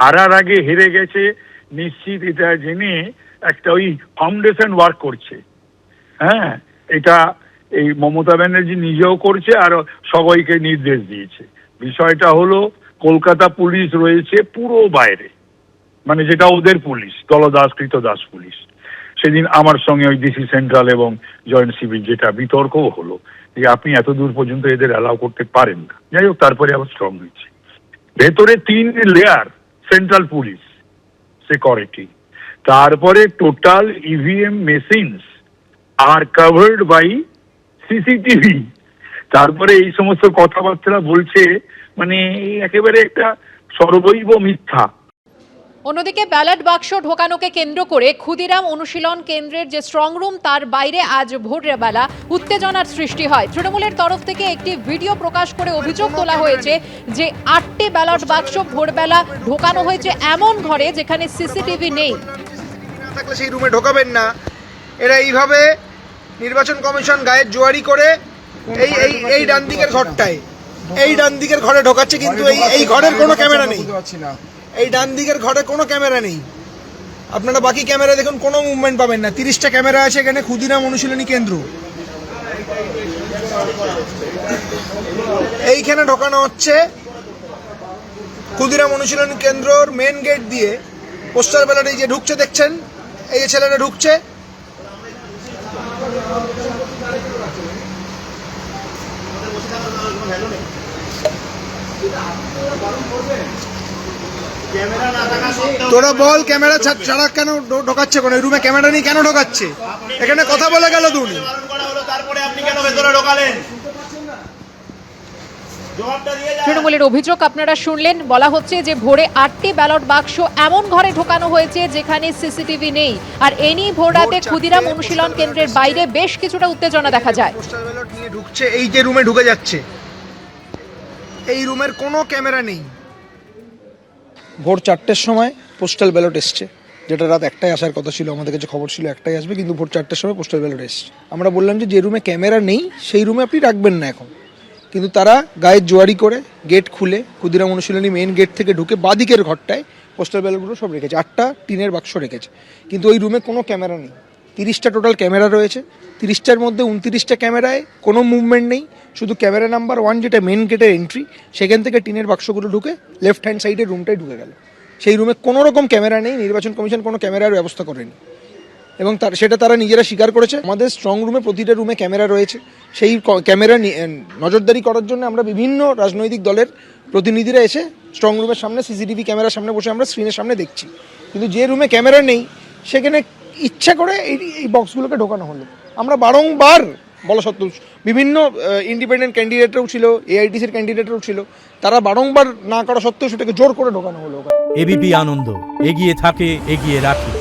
হারার আগে হেরে গেছে নিশ্চিত এটা জেনে একটা ওই ফাউন্ডেশন ওয়ার্ক করছে। হ্যাঁ, এটা এই মমতা ব্যানার্জি নিজেও করছে আর সবাইকে নির্দেশ দিয়েছে। বিষয়টা হলো কলকাতা পুলিশ রয়েছে পুরো বাইরে, মানে যেটা ওদের পুলিশ, দলদাস কৃতদাস পুলিশ। সেদিন আমার সঙ্গে ওই ডিসি সেন্ট্রাল এবং জয়েন্ট সিভিল যেটা বিতর্কও হলো যে আপনি এত দূর পর্যন্ত এদের অ্যালাউ করতে পারেন না। যাই হোক, তারপরে আবার স্ট্রং হয়েছে। ভেতরে 3 লেয়ার সেন্ট্রাল পুলিশ সিকিউরিটি, তারপরে টোটাল ইভিএম মেশিনস আর কাভার্ড বাই সিসিটিভি। তারপরে এই সমস্ত কথাবার্তা বলছে, মানে একেবারে একটা সর্বৈব মিথ্যা। অন্যদিকে ব্যালট বাক্স ঢোকানোকে কেন্দ্র করে ক্ষুদিরাম অনুশীলন কেন্দ্রের যে স্ট্রং রুম তার বাইরে আজ ভোরবেলা উত্তেজনার সৃষ্টি হয়। তৃণমূলের তরফ থেকে একটি ভিডিও প্রকাশ করে অভিযোগ তোলা হয়েছে যে 8টি ব্যালট বাক্স ভোরবেলা ঢোকানো হয়েছে এমন ঘরে যেখানে সিসিটিভি নেই। থাকলে সেই রুমে ঢোকাবেন না। এরা এইভাবে নির্বাচন কমিশন গায়ের জোয়ারি করে এই ডান দিকের ঘরটায়, এই ডান দিকের ঘরে ঢোকাচ্ছে, কিন্তু এই ঘরের কোনো ক্যামেরা নেই। এই ডান দিকের ঘরে কোনো ক্যামেরা নেই। আপনারা বাকি ক্যামেরা দেখুন, কোনো মুভমেন্ট পাবেন না। 30টা ক্যামেরা আছে এখানে। ক্ষুদিরাম অনুশীলনী কেন্দ্র এইখানে ঢোকানো হচ্ছে। ক্ষুদিরাম অনুশীলনী কেন্দ্রর মেন গেট দিয়ে পোস্টাল ব্যালট এই যে ঢুকছে, দেখছেন এই যে ছেলেটা ঢুকছে। তোরা বল, ক্যামেরা ছাড়া কেন ঢোকাচ্ছে? কোন রুমে ক্যামেরা নেই, কেন ঢোকাচ্ছে? এখানে কথা বলে গেল তুমি। তৃণমূলের অভিযোগ আপনারা শুনলেন। বলা হচ্ছে যে ভোরে 8টি ব্যালট বাক্স এমন ঘরে ঢোকানো হয়েছে যেখানে সিসিটিভি নেই। আর এ নিয়ে ভোর রাতে ক্ষুদিরাম অনুশীলন কেন্দ্রের বাইরে বেশ কিছুটা উত্তেজনা দেখা যায়। পোস্টাল ব্যালট নিয়ে ঢুকছে, এই যে রুমে ঢুকে যাচ্ছে, এই রুমের কোনো ক্যামেরা নেই। ভোর 4টের সময় পোস্টাল ব্যালট এসছে, যেটা রাত 1টায় আসার কথা ছিল। আমাদের কাছে খবর ছিল 1টায় আসবে, কিন্তু ভোর 4টের সময় পোস্টাল ব্যালট এসছে। আমরা বললাম যে রুমে ক্যামেরা নেই সেই রুমে আপনি রাখবেন না এখন, কিন্তু তারা গায়ের জোয়ারি করে গেট খুলে ক্ষুদিরাম অনুশীলনী মেন গেট থেকে ঢুকে বাদিকের ঘরটায় পোস্টাল ব্যালটগুলো সব রেখেছে। 8টা টিনের বাক্স রেখেছে, কিন্তু ওই রুমে কোনো ক্যামেরা নেই। 30টা টোটাল ক্যামেরা রয়েছে। 30টার মধ্যে 29টা ক্যামেরায় কোনো মুভমেন্ট নেই। শুধু ক্যামেরা নাম্বার 1 যেটা মেন গেটের এন্ট্রি, সেখান থেকে টিনের বাক্সগুলো ঢুকে লেফট হ্যান্ড সাইডের রুমটাই ঢুকে গেল। সেই রুমে কোনো রকম ক্যামেরা নেই। নির্বাচন কমিশন কোনো ক্যামেরার ব্যবস্থা করেনি এবং সেটা তারা নিজেরা স্বীকার করেছে। আমাদের স্ট্রং রুমে প্রতিটা রুমে ক্যামেরা রয়েছে। সেই ক্যামেরা নজরদারি করার জন্য আমরা বিভিন্ন রাজনৈতিক দলের প্রতিনিধিরা এসে স্ট্রং রুমের সামনে সিসিটিভি ক্যামেরার সামনে বসে আমরা স্ক্রিনের সামনে দেখছি। কিন্তু যে রুমে ক্যামেরা নেই সেখানে ইচ্ছা করে এই বক্সগুলোকে ঢোকানো হলো। আমরা বারংবার বলা সত্ত্বেও বিভিন্ন ইন্ডিপেন্ডেন্ট ক্যান্ডিডেটরাও ছিল, এআইটিসির ক্যান্ডিডেটরাও ছিল, তারা বারংবার না করা সত্ত্বেও সেটাকে জোর করে ঢোকানো হলো। এবিপি আনন্দ এগিয়ে থাকে, এগিয়ে রাখে।